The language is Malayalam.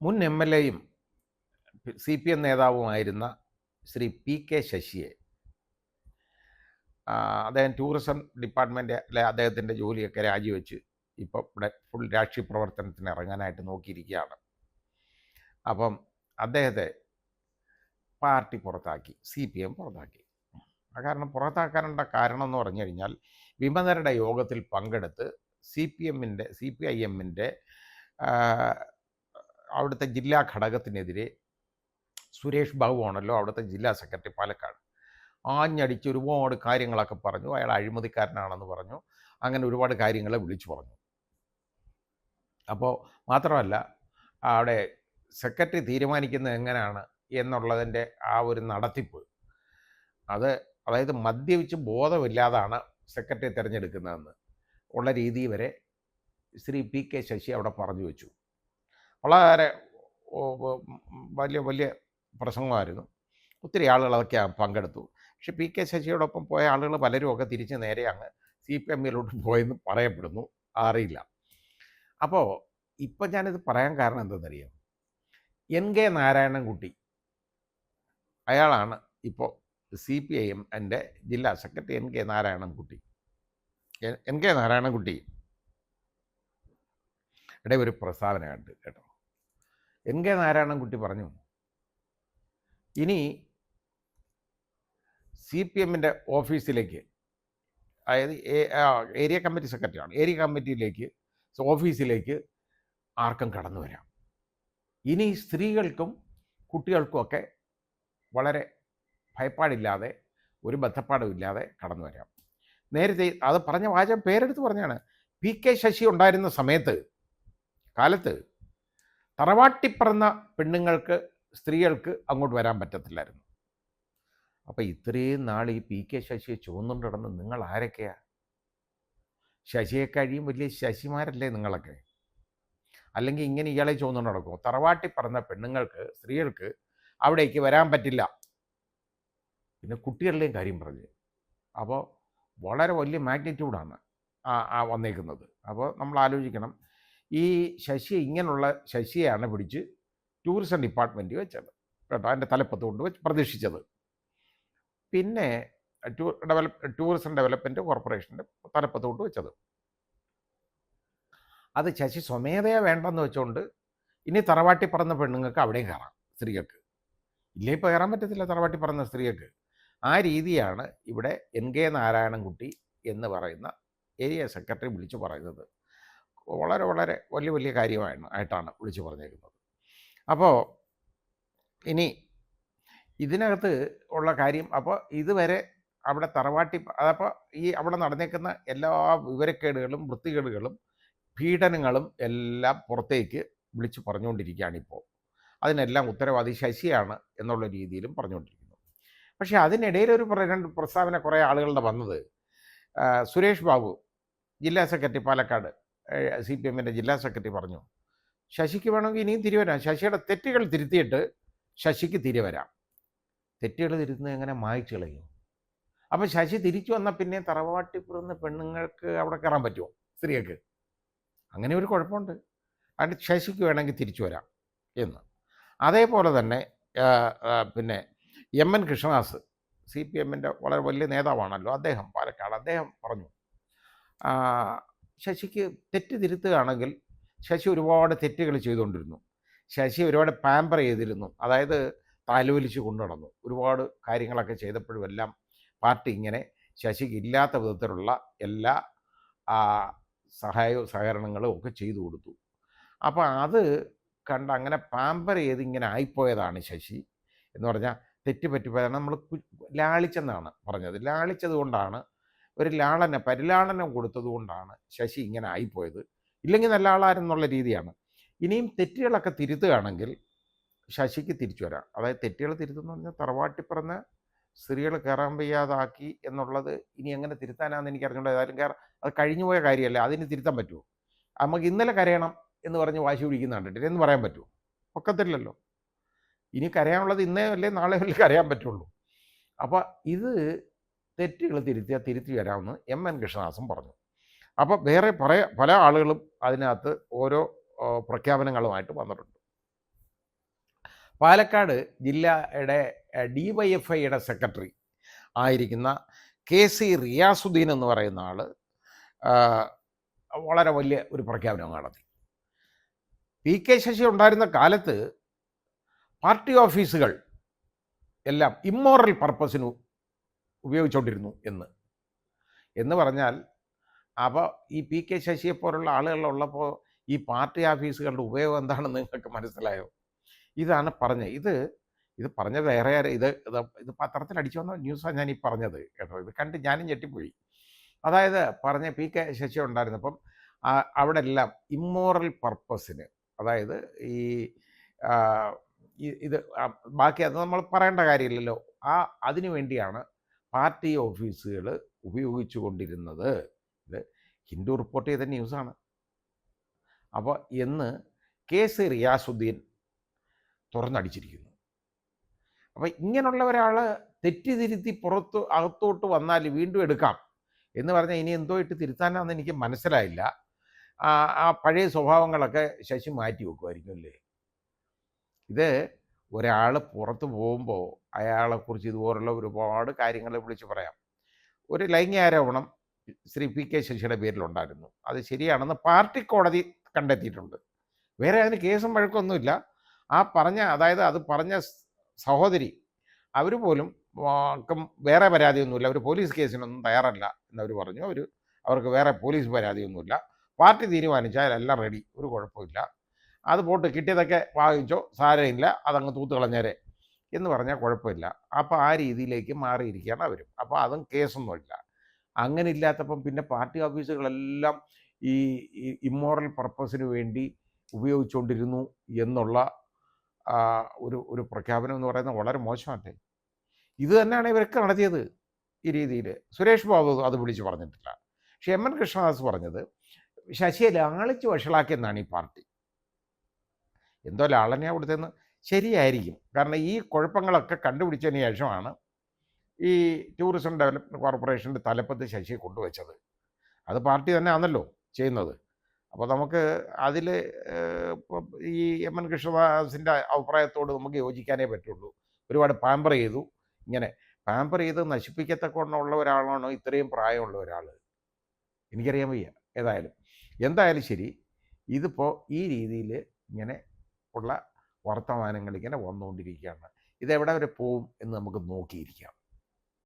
മുൻ എം.എൽ.എയും CPM നേതാവുമായിരുന്ന ശ്രീ PK ശശിയെ അദ്ദേഹം ടൂറിസം ഡിപ്പാർട്ട്മെൻറ്റിലെ അദ്ദേഹത്തിൻ്റെ ജോലിയൊക്കെ രാജിവെച്ച് ഇപ്പോൾ ഇവിടെ ഫുൾ രാഷ്ട്രീയ പ്രവർത്തനത്തിന് ഇറങ്ങാനായിട്ട് നോക്കിയിരിക്കുകയാണ്. അപ്പം അദ്ദേഹത്തെ പാർട്ടി പുറത്താക്കി, CPM പുറത്താക്കി. കാരണം പുറത്താക്കാനുള്ള കാരണം എന്ന് പറഞ്ഞു കഴിഞ്ഞാൽ വിമതരുടെ യോഗത്തിൽ പങ്കെടുത്ത് CPIMൻ്റെ അവിടുത്തെ ജില്ലാ ഘടകത്തിനെതിരെ സുരേഷ് ബാബു ആണല്ലോ അവിടുത്തെ ജില്ലാ സെക്രട്ടറി പാലക്കാട്, ആഞ്ഞടിച്ച് ഒരുപാട് കാര്യങ്ങളൊക്കെ പറഞ്ഞു. അയാൾ അഴിമതിക്കാരനാണെന്ന് പറഞ്ഞു. അങ്ങനെ ഒരുപാട് കാര്യങ്ങളെ വിളിച്ചു പറഞ്ഞു. അപ്പോൾ മാത്രമല്ല അവിടെ സെക്രട്ടറി തീരുമാനിക്കുന്നത് എങ്ങനെയാണ് എന്നുള്ളതിൻ്റെ ആ ഒരു നടത്തിപ്പ്, അതായത് മദ്യപിച്ച് ബോധമില്ലാതാണ് സെക്രട്ടറി തിരഞ്ഞെടുക്കുന്നതെന്ന് ഉള്ള രീതി വരെ ശ്രീ PK ശശി അവിടെ പറഞ്ഞു വെച്ചു. വളരെ വലിയ പ്രസംഗമായിരുന്നു. ഒത്തിരി ആളുകൾ അതൊക്കെ പങ്കെടുത്തു. പക്ഷേ PK ശശിയോടൊപ്പം പോയ ആളുകൾ പലരുമൊക്കെ തിരിച്ച് നേരെ അങ്ങ് CPMലോട്ട് പോയെന്ന് പറയപ്പെടുന്നു. അറിയില്ല. അപ്പോൾ ഇപ്പം ഞാനിത് പറയാൻ കാരണം എന്തെന്നറിയാം, NK നാരായണൻകുട്ടി അയാളാണ് ഇപ്പോൾ CPIMൻ്റെ ജില്ലാ സെക്രട്ടറി. NK നാരായണൻകുട്ടി ഇവിടെ ഒരു പ്രസ്താവന കണ്ട് കേട്ടോ. NK നാരായണൻകുട്ടി പറഞ്ഞു, ഇനി CPMൻ്റെ ഓഫീസിലേക്ക്, അതായത് ഏരിയ കമ്മിറ്റി സെക്രട്ടറിയാണ്, ഏരിയ കമ്മിറ്റിയിലേക്ക് ഓഫീസിലേക്ക് ആർക്കും കടന്നു വരാം. ഇനി സ്ത്രീകൾക്കും കുട്ടികൾക്കുമൊക്കെ വളരെ ഭയപ്പാടില്ലാതെ ഒരു ബന്ധപ്പാടുമില്ലാതെ കടന്നു വരാം. നേരത്തെ അത് പറഞ്ഞ വാചകം പേരെടുത്ത് പറഞ്ഞാണ്. PK ശശി ഉണ്ടായിരുന്ന കാലത്ത് തറവാട്ടിപ്പറന്ന പെണ്ണുങ്ങൾക്ക്, സ്ത്രീകൾക്ക് അങ്ങോട്ട് വരാൻ പറ്റത്തില്ലായിരുന്നു. അപ്പോൾ ഇത്രയും നാൾ ഈ PK ശശിയെ ചുവന്നുകൊണ്ട് കിടന്ന് നിങ്ങൾ ആരൊക്കെയാ? ശശിയെ കഴിയും വലിയ ശശിമാരല്ലേ നിങ്ങളൊക്കെ? അല്ലെങ്കിൽ ഇങ്ങനെ ഇയാളെ ചുവന്നുകൊണ്ട് നടക്കുമോ? തറവാട്ടിപ്പറന്ന പെണ്ണുങ്ങൾക്ക്, സ്ത്രീകൾക്ക് അവിടേക്ക് വരാൻ പറ്റില്ല. പിന്നെ കുട്ടികളുടെയും കാര്യം പറഞ്ഞ്, അപ്പോൾ വളരെ വലിയ മാഗ്നിറ്റ്യൂഡാണ് വന്നേക്കുന്നത്. അപ്പോൾ നമ്മൾ ആലോചിക്കണം, ഈ ശശി ഇങ്ങനെയുള്ള ശശിയെയാണ് പിടിച്ച് ടൂറിസം ഡിപ്പാർട്ട്മെൻറ്റ് വെച്ചത് കേട്ടോ, അതിൻ്റെ തലപ്പത്ത് കൊണ്ട് വെച്ച് പ്രതീക്ഷിച്ചത്. പിന്നെ ടൂറിസം ഡെവലപ്മെൻറ്റ് കോർപ്പറേഷൻ്റെ തലപ്പത്ത് കൊണ്ട് വെച്ചത്. അത് ശശി സ്വമേധയാ വേണ്ടെന്ന് വെച്ചുകൊണ്ട് ഇനി തറവാട്ടി പറന്ന പെണ്ണുങ്ങൾക്ക് അവിടെയും കയറാം, സ്ത്രീകൾക്ക്. ഇല്ലേ ഇപ്പോൾ കയറാൻ പറ്റത്തില്ല തറവാട്ടി പറന്ന സ്ത്രീകൾക്ക്. ആ രീതിയാണ് ഇവിടെ NK നാരായണൻകുട്ടി എന്ന് പറയുന്ന ഏരിയ സെക്രട്ടറി വിളിച്ചു പറയുന്നത്. വളരെ വളരെ വലിയ കാര്യമായിട്ടാണ് വിളിച്ചു പറഞ്ഞേക്കുന്നത്. അപ്പോൾ ഇനി ഇതിനകത്ത് ഉള്ള കാര്യം, അപ്പോൾ ഇതുവരെ അവിടെ അതപ്പോൾ ഈ അവിടെ നടന്നേക്കുന്ന എല്ലാ വിവരക്കേടുകളും വൃത്തികേടുകളും പീഡനങ്ങളും എല്ലാം പുറത്തേക്ക് വിളിച്ചു പറഞ്ഞുകൊണ്ടിരിക്കുകയാണിപ്പോൾ. അതിനെല്ലാം ഉത്തരവാദി ശശിയാണ് എന്നുള്ള രീതിയിലും പറഞ്ഞുകൊണ്ടിരിക്കുന്നു. പക്ഷേ അതിനിടയിൽ ഒരു പ്രസ്താവന കുറേ ആളുകളുടെ വന്നത്, സുരേഷ് ബാബു ജില്ലാ സെക്രട്ടറി പാലക്കാട്, CPMൻ്റെ ജില്ലാ സെക്രട്ടറി പറഞ്ഞു, ശശിക്ക് വേണമെങ്കിൽ ഇനിയും തിരിവരാം, ശശിയുടെ തെറ്റുകൾ തിരുത്തിയിട്ട് ശശിക്ക് തിരിവരാം. തെറ്റുകൾ തിരുത്തുന്നത് എങ്ങനെ മായ്ച്ചു കളയും? അപ്പം ശശി തിരിച്ചു വന്നാൽ പിന്നെ തറവാട്ടിപ്പുറന്ന് പെണ്ണുങ്ങൾക്ക് അവിടെ കയറാൻ പറ്റുമോ, സ്ത്രീകൾക്ക്? അങ്ങനെ ഒരു കുഴപ്പമുണ്ട്. അതിന് ശശിക്ക് വേണമെങ്കിൽ തിരിച്ചു വരാം എന്ന്. അതേപോലെ തന്നെ പിന്നെ MN കൃഷ്ണദാസ്, CPMൻ്റെ വളരെ വലിയ നേതാവാണല്ലോ അദ്ദേഹം, പാലക്കാട്, അദ്ദേഹം പറഞ്ഞു, ശശിക്ക് തെറ്റ് തിരുത്തുകയാണെങ്കിൽ ശശി ഒരുപാട് തെറ്റുകൾ ചെയ്തുകൊണ്ടിരുന്നു, ശശി ഒരുപാട് പാമ്പർ ചെയ്തിരുന്നു, അതായത് താലോലിച്ച് കൊണ്ടു നടന്നു, ഒരുപാട് കാര്യങ്ങളൊക്കെ ചെയ്തപ്പോഴും എല്ലാം പാർട്ടി ഇങ്ങനെ ശശിക്ക് ഇല്ലാത്ത വിധത്തിലുള്ള എല്ലാ സഹകരണങ്ങളും ഒക്കെ ചെയ്തു കൊടുത്തു. അപ്പോൾ അത് കണ്ട് അങ്ങനെ പാമ്പർ ചെയ്ത് ഇങ്ങനെ ആയിപ്പോയതാണ് ശശി എന്ന് പറഞ്ഞാൽ, തെറ്റുപറ്റിപ്പോയതാണ്. നമ്മൾ ലാളിച്ചെന്നാണ് പറഞ്ഞത്. ലാളിച്ചത് കൊണ്ടാണ്, ഒരു പരിലാളനം കൊടുത്തത് കൊണ്ടാണ് ശശി ഇങ്ങനെ ആയിപ്പോയത്. ഇല്ലെങ്കിൽ നല്ല ആളാരെന്നുള്ള രീതിയാണ്. ഇനിയും തെറ്റുകളൊക്കെ തിരുത്തുകയാണെങ്കിൽ ശശിക്ക് തിരിച്ചു വരാം. അതായത് തെറ്റുകൾ തിരുത്തുന്നു പറഞ്ഞാൽ തറവാട്ടിപ്പറന്ന് സ്ത്രീകൾ കയറാൻ വയ്യാതാക്കി എന്നുള്ളത് ഇനി എങ്ങനെ തിരുത്താനാണെന്ന് എനിക്ക് അറിഞ്ഞുകൊണ്ട്, ഏതായാലും അത് കഴിഞ്ഞു പോയ കാര്യമല്ല, അതിന് തിരുത്താൻ പറ്റുമോ? നമുക്ക് ഇന്നലെ കരയണം എന്ന് പറഞ്ഞ് വാശി പിടിക്കുന്ന കണ്ടിട്ട് എന്ന് പറയാൻ പറ്റുമോ? ഒക്കത്തില്ലല്ലോ. ഇനി കരയാനുള്ളത് ഇന്നേ അല്ലേ നാളെ അല്ലേ കരയാൻ പറ്റുള്ളൂ. അപ്പോൾ ഇത് തെറ്റുകൾ തിരുത്തി വരാമെന്ന് MN കൃഷ്ണദാസും പറഞ്ഞു. അപ്പോൾ വേറെ പല ആളുകളും അതിനകത്ത് ഓരോ പ്രഖ്യാപനങ്ങളുമായിട്ട് വന്നിട്ടുണ്ട്. പാലക്കാട് ജില്ലയുടെ DYFIയുടെ സെക്രട്ടറി ആയിരിക്കുന്ന KC റിയാസുദ്ദീൻ എന്ന് പറയുന്ന ആൾ വളരെ വലിയ ഒരു പ്രഖ്യാപനം നടത്തി. PK ശശി ഉണ്ടായിരുന്ന കാലത്ത് പാർട്ടി ഓഫീസുകൾ എല്ലാം ഇമ്മോറൽ പർപ്പസിന് ഉപയോഗിച്ചുകൊണ്ടിരുന്നു എന്ന് പറഞ്ഞാൽ, അപ്പോൾ ഈ PK ശശിയെപ്പോലുള്ള ആളുകളുള്ളപ്പോൾ ഈ പാർട്ടി ഓഫീസുകളുടെ ഉപയോഗം എന്താണെന്ന് നിങ്ങൾക്ക് മനസ്സിലായോ? ഇതാണ് പറഞ്ഞത്. ഇത് പറഞ്ഞ വേറെ ആരും ഇത് പത്രത്തിൽ അടിച്ചു വന്ന ന്യൂസാണ് ഞാൻ ഈ പറഞ്ഞത് കേട്ടോ. ഇത് കണ്ട് ഞാനും ഞെട്ടിപ്പോയി. അതായത് പറഞ്ഞ PK ശശി ഉണ്ടായിരുന്നപ്പം അവിടെ എല്ലാം ഇമ്മോറൽ പർപ്പസിന്, അതായത് ഇത് ബാക്കി അത് നമ്മൾ പറയേണ്ട കാര്യമില്ലല്ലോ, അതിനു വേണ്ടിയാണ് പാർട്ടി ഓഫീസുകൾ ഉപയോഗിച്ചു കൊണ്ടിരുന്നത്. ഇത് ഹിന്ദു റിപ്പോർട്ട് ചെയ്ത ന്യൂസാണ്. അപ്പോൾ എന്ന് KC റിയാസുദ്ദീൻ തുറന്നടിച്ചിരിക്കുന്നു. അപ്പോൾ ഇങ്ങനെയുള്ള ഒരാൾ തെറ്റിതിരുത്തി അകത്തോട്ട് വന്നാൽ വീണ്ടും എടുക്കാം എന്ന് പറഞ്ഞാൽ ഇനി എന്തോ ഇട്ട് തിരുത്താനാണെന്ന് എനിക്ക് മനസ്സിലായില്ല. ആ പഴയ സ്വഭാവങ്ങളൊക്കെ ശശി മാറ്റി വെക്കുമായിരിക്കും അല്ലേ? ഇത് ഒരാൾ പുറത്ത് പോകുമ്പോൾ അയാളെക്കുറിച്ച് ഇതുപോലുള്ള ഒരുപാട് കാര്യങ്ങൾ വിളിച്ച് പറയാം. ഒരു ലൈംഗികാരോപണം ശ്രീ PK ശശിയുടെ പേരിലുണ്ടായിരുന്നു. അത് ശരിയാണെന്ന് പാർട്ടി കോടതി കണ്ടെത്തിയിട്ടുണ്ട്. വേറെ അതിന് കേസും വഴക്കൊന്നുമില്ല. അതായത് അത് പറഞ്ഞ സഹോദരി അവർ പോലും വേറെ പരാതിയൊന്നുമില്ല, അവർ പോലീസ് കേസിനൊന്നും തയ്യാറല്ല എന്നവർ പറഞ്ഞു. അവർക്ക് വേറെ പോലീസ് പരാതിയൊന്നുമില്ല. പാർട്ടി തീരുമാനിച്ചാൽ എല്ലാം റെഡി, ഒരു കുഴപ്പമില്ല, അത് പോട്ട് കിട്ടിയതൊക്കെ വാങ്ങിച്ചോ, സാരമില്ല, അതങ്ങ് തൂത്ത് കളഞ്ഞേരെ എന്ന് പറഞ്ഞാൽ കുഴപ്പമില്ല. അപ്പോൾ ആ രീതിയിലേക്ക് മാറിയിരിക്കുകയാണ് അവരും. അപ്പോൾ അതും കേസൊന്നുമില്ല. അങ്ങനെ ഇല്ലാത്തപ്പം പിന്നെ പാർട്ടി ഓഫീസുകളെല്ലാം ഈ ഇമ്മോറൽ പർപ്പസിന് വേണ്ടി ഉപയോഗിച്ചുകൊണ്ടിരുന്നു എന്നുള്ള ഒരു പ്രഖ്യാപനം എന്ന് പറയുന്നത് വളരെ മോശമല്ലേ? ഇത് തന്നെയാണ് ഇവരൊക്കെ നടത്തിയത് ഈ രീതിയിൽ. സുരേഷ് ബാബു അത് വിളിച്ച് പറഞ്ഞിട്ടില്ല. പക്ഷേ MN കൃഷ്ണദാസ് പറഞ്ഞത് ശശിയെ ലാളിച്ച് വഷളാക്കിയെന്നാണ് ഈ പാർട്ടി. എന്തോ ലാളനെയാണ് കൊടുത്തതെന്ന് ശരിയായിരിക്കും. കാരണം ഈ കുഴപ്പങ്ങളൊക്കെ കണ്ടുപിടിച്ചതിന് ശേഷമാണ് ഈ ടൂറിസം ഡെവലപ്മെൻറ്റ് കോർപ്പറേഷൻ്റെ തലപ്പത്ത് ശശിയെ കൊണ്ടുവച്ചത്. അത് പാർട്ടി തന്നെ ആണല്ലോ ചെയ്യുന്നത്. അപ്പോൾ നമുക്ക് അതിൽ ഈ MN കൃഷ്ണദാസിൻ്റെ അഭിപ്രായത്തോട് നമുക്ക് യോജിക്കാനേ പറ്റുള്ളൂ. ഒരുപാട് പാമ്പർ ചെയ്തു. ഇങ്ങനെ പാമ്പർ ചെയ്ത് നശിപ്പിക്കത്തക്കൊണ്ടുള്ള ഒരാളാണോ ഇത്രയും പ്രായമുള്ള ഒരാൾ? എനിക്കറിയാൻ വയ്യ. എന്തായാലും ശരി, ഇതിപ്പോൾ ഈ രീതിയിൽ ഇങ്ങനെ ഉള്ള വർത്തമാനങ്ങൾ ഇങ്ങനെ വന്നുകൊണ്ടിരിക്കുകയാണ്. ഇതെവിടെ വരെ പോവും എന്ന് നമുക്ക് നോക്കിയിരിക്കാം.